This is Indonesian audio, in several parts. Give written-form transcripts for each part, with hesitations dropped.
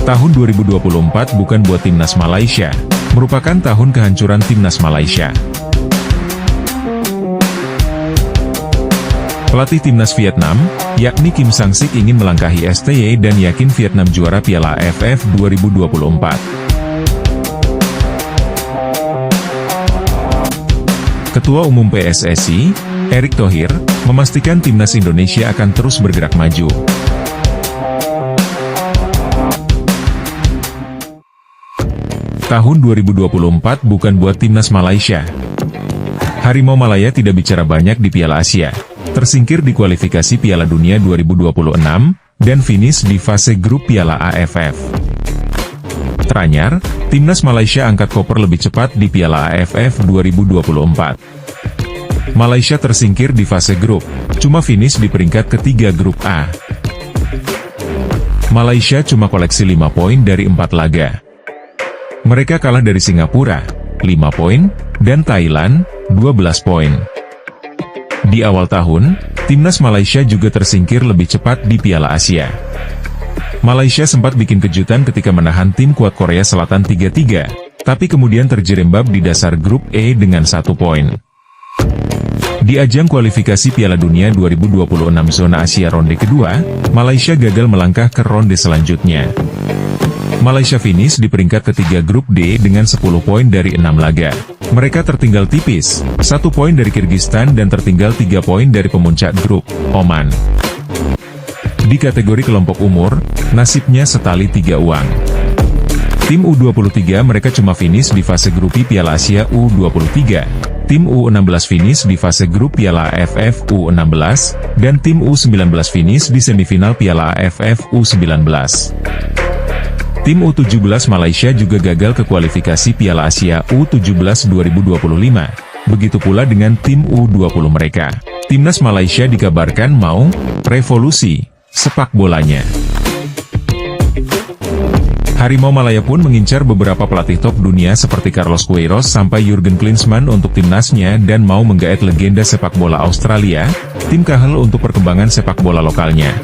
Tahun 2024 bukan buat timnas Malaysia, merupakan tahun kehancuran timnas Malaysia. Pelatih timnas Vietnam, yakni Kim Sang-sik ingin melangkahi STY dan yakin Vietnam juara Piala AFF 2024. Ketua Umum PSSI, Erick Thohir, memastikan timnas Indonesia akan terus bergerak maju. Tahun 2024 bukan buat timnas Malaysia. Harimau Malaya tidak bicara banyak di Piala Asia, tersingkir di kualifikasi Piala Dunia 2026, dan finish di fase grup Piala AFF. Teranyar, timnas Malaysia angkat koper lebih cepat di Piala AFF 2024. Malaysia tersingkir di fase grup, cuma finish di peringkat ketiga grup A. Malaysia cuma koleksi 5 poin dari 4 laga. Mereka kalah dari Singapura, 5 poin, dan Thailand, 12 poin. Di awal tahun, timnas Malaysia juga tersingkir lebih cepat di Piala Asia. Malaysia sempat bikin kejutan ketika menahan tim kuat Korea Selatan 3-3, tapi kemudian terjerembab di dasar grup E dengan 1 poin. Di ajang kualifikasi Piala Dunia 2026 zona Asia ronde kedua, Malaysia gagal melangkah ke ronde selanjutnya. Malaysia finish di peringkat ketiga grup D dengan 10 poin dari 6 laga. Mereka tertinggal tipis, 1 poin dari Kirgistan dan tertinggal 3 poin dari pemuncak grup, Oman. Di kategori kelompok umur, nasibnya setali 3 uang. Tim U23 mereka cuma finish di fase grup Piala Asia U23. Tim U16 finish di fase grup Piala AFF U16, dan tim U19 finish di semifinal Piala AFF U19. Tim U17 Malaysia juga gagal ke kualifikasi Piala Asia U17 2025. Begitu pula dengan tim U20 mereka. Timnas Malaysia dikabarkan mau revolusi sepak bolanya. Harimau Malaya pun mengincar beberapa pelatih top dunia seperti Carlos Queiroz sampai Jurgen Klinsmann untuk timnasnya dan mau menggaet legenda sepak bola Australia, Tim Cahill untuk perkembangan sepak bola lokalnya.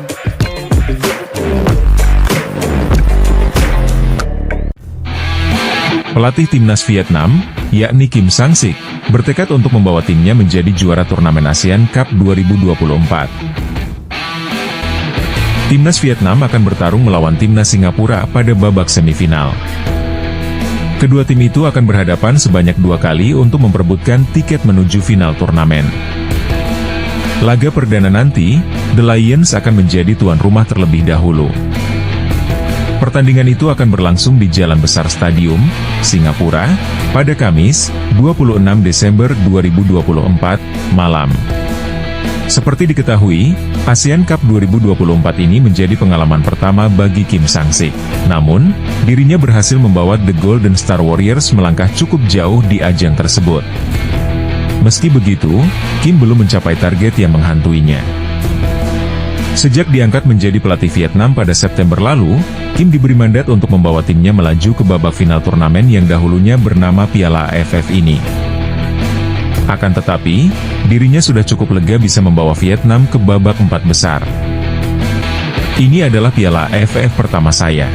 Pelatih timnas Vietnam, yakni Kim Sang-sik, bertekad untuk membawa timnya menjadi juara turnamen ASEAN Cup 2024. Timnas Vietnam akan bertarung melawan timnas Singapura pada babak semifinal. Kedua tim itu akan berhadapan sebanyak 2 kali untuk memperebutkan tiket menuju final turnamen. Laga perdana nanti, The Lions akan menjadi tuan rumah terlebih dahulu. Pertandingan itu akan berlangsung di Jalan Besar Stadium, Singapura, pada Kamis, 26 Desember 2024, malam. Seperti diketahui, ASEAN Cup 2024 ini menjadi pengalaman pertama bagi Kim Sang-sik. Namun, dirinya berhasil membawa The Golden Star Warriors melangkah cukup jauh di ajang tersebut. Meski begitu, Kim belum mencapai target yang menghantuinya. Sejak diangkat menjadi pelatih Vietnam pada September lalu, Kim diberi mandat untuk membawa timnya melaju ke babak final turnamen yang dahulunya bernama Piala AFF ini. Akan tetapi, dirinya sudah cukup lega bisa membawa Vietnam ke babak 4 besar. Ini adalah Piala AFF pertama saya.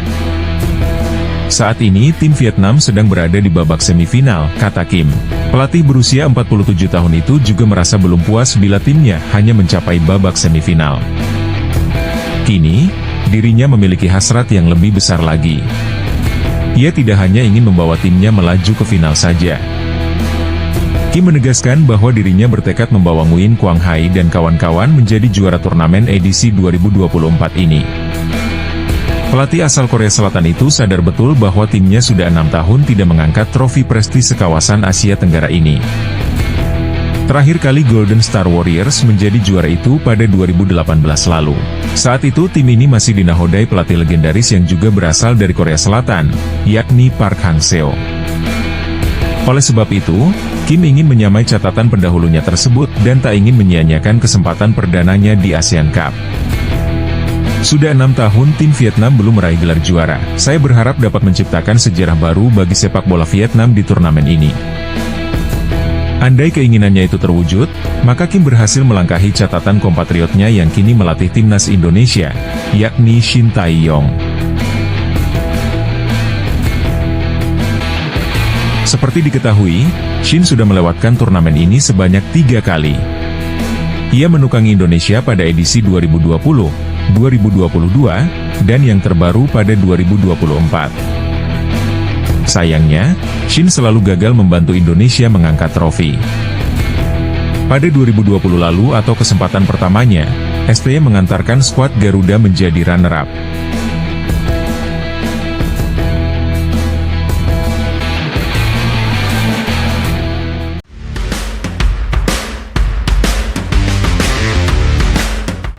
Saat ini tim Vietnam sedang berada di babak semifinal, kata Kim. Pelatih berusia 47 tahun itu juga merasa belum puas bila timnya hanya mencapai babak semifinal. Kini, dirinya memiliki hasrat yang lebih besar lagi. Ia tidak hanya ingin membawa timnya melaju ke final saja. Kim menegaskan bahwa dirinya bertekad membawa Nguyen Quang Hai dan kawan-kawan menjadi juara turnamen edisi 2024 ini. Pelatih asal Korea Selatan itu sadar betul bahwa timnya sudah 6 tahun tidak mengangkat trofi prestise kawasan Asia Tenggara ini. Terakhir kali Golden Star Warriors menjadi juara itu pada 2018 lalu. Saat itu tim ini masih dinahodai pelatih legendaris yang juga berasal dari Korea Selatan, yakni Park Hang-seo. Oleh sebab itu, Kim ingin menyamai catatan pendahulunya tersebut dan tak ingin menyia-nyiakan kesempatan perdananya di ASEAN Cup. Sudah 6 tahun tim Vietnam belum meraih gelar juara. Saya berharap dapat menciptakan sejarah baru bagi sepak bola Vietnam di turnamen ini. Andai keinginannya itu terwujud, maka Kim berhasil melangkahi catatan kompatriotnya yang kini melatih timnas Indonesia, yakni Shin Tae-yong. Seperti diketahui, Shin sudah melewatkan turnamen ini sebanyak 3 kali. Ia menukangi Indonesia pada edisi 2020, 2022, dan yang terbaru pada 2024. Sayangnya, Shin selalu gagal membantu Indonesia mengangkat trofi. Pada 2020 lalu atau kesempatan pertamanya, STY mengantarkan skuad Garuda menjadi runner-up.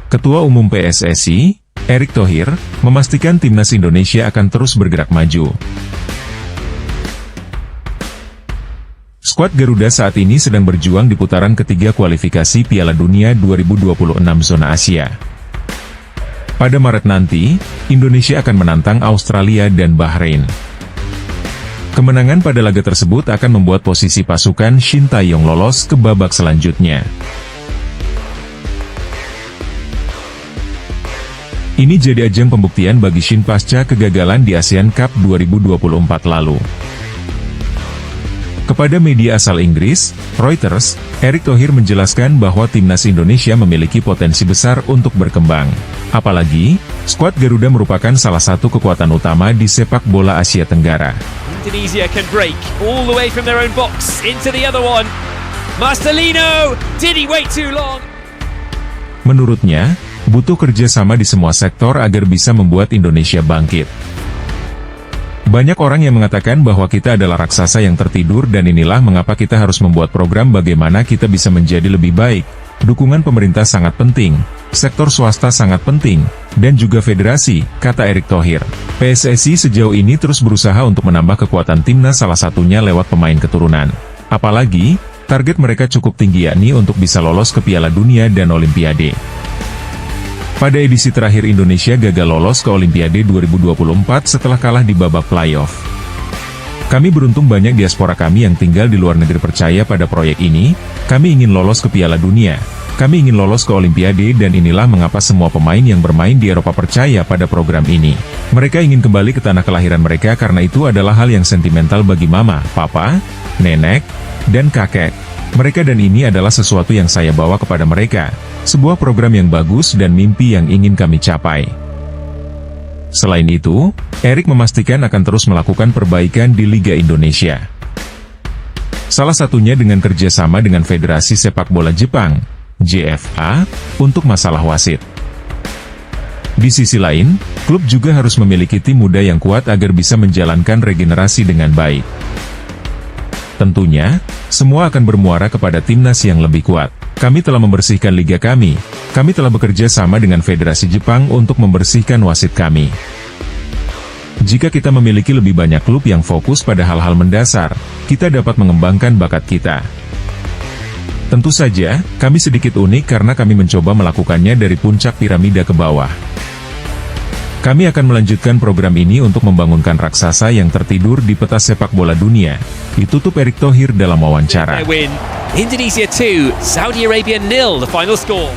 Ketua Umum PSSI, Erick Thohir, memastikan timnas Indonesia akan terus bergerak maju. Skuad Garuda saat ini sedang berjuang di putaran ketiga kualifikasi Piala Dunia 2026 zona Asia. Pada Maret nanti, Indonesia akan menantang Australia dan Bahrain. Kemenangan pada laga tersebut akan membuat posisi pasukan Shin Tae-yong lolos ke babak selanjutnya. Ini jadi ajang pembuktian bagi Shin pasca kegagalan di ASEAN Cup 2024 lalu. Kepada media asal Inggris, Reuters, Erick Thohir menjelaskan bahwa timnas Indonesia memiliki potensi besar untuk berkembang. Apalagi, skuad Garuda merupakan salah satu kekuatan utama di sepak bola Asia Tenggara. Indonesia can break all the way from their own box into the other one. Marcelino, did he wait too long? Menurutnya, butuh kerjasama di semua sektor agar bisa membuat Indonesia bangkit. Banyak orang yang mengatakan bahwa kita adalah raksasa yang tertidur dan inilah mengapa kita harus membuat program bagaimana kita bisa menjadi lebih baik. Dukungan pemerintah sangat penting, sektor swasta sangat penting, dan juga federasi, kata Erick Thohir. PSSI sejauh ini terus berusaha untuk menambah kekuatan timnas salah satunya lewat pemain keturunan. Apalagi, target mereka cukup tinggi yakni untuk bisa lolos ke Piala Dunia dan Olimpiade. Pada edisi terakhir Indonesia gagal lolos ke Olimpiade 2024 setelah kalah di babak playoff. Kami beruntung banyak diaspora kami yang tinggal di luar negeri percaya pada proyek ini, kami ingin lolos ke Piala Dunia, kami ingin lolos ke Olimpiade dan inilah mengapa semua pemain yang bermain di Eropa percaya pada program ini. Mereka ingin kembali ke tanah kelahiran mereka karena itu adalah hal yang sentimental bagi mama, papa, nenek, dan kakek. Mereka dan ini adalah sesuatu yang saya bawa kepada mereka. Sebuah program yang bagus dan mimpi yang ingin kami capai. Selain itu, Erick memastikan akan terus melakukan perbaikan di Liga Indonesia. Salah satunya dengan kerjasama dengan Federasi Sepak Bola Jepang, JFA, untuk masalah wasit. Di sisi lain, klub juga harus memiliki tim muda yang kuat agar bisa menjalankan regenerasi dengan baik. Tentunya, semua akan bermuara kepada timnas yang lebih kuat. Kami telah membersihkan liga kami telah bekerja sama dengan Federasi Jepang untuk membersihkan wasit kami. Jika kita memiliki lebih banyak klub yang fokus pada hal-hal mendasar, kita dapat mengembangkan bakat kita. Tentu saja, kami sedikit unik karena kami mencoba melakukannya dari puncak piramida ke bawah. Kami akan melanjutkan program ini untuk membangunkan raksasa yang tertidur di peta sepak bola dunia. Ditutup Erick Thohir dalam wawancara. Indonesia 2, Saudi Arabia 0, the final score.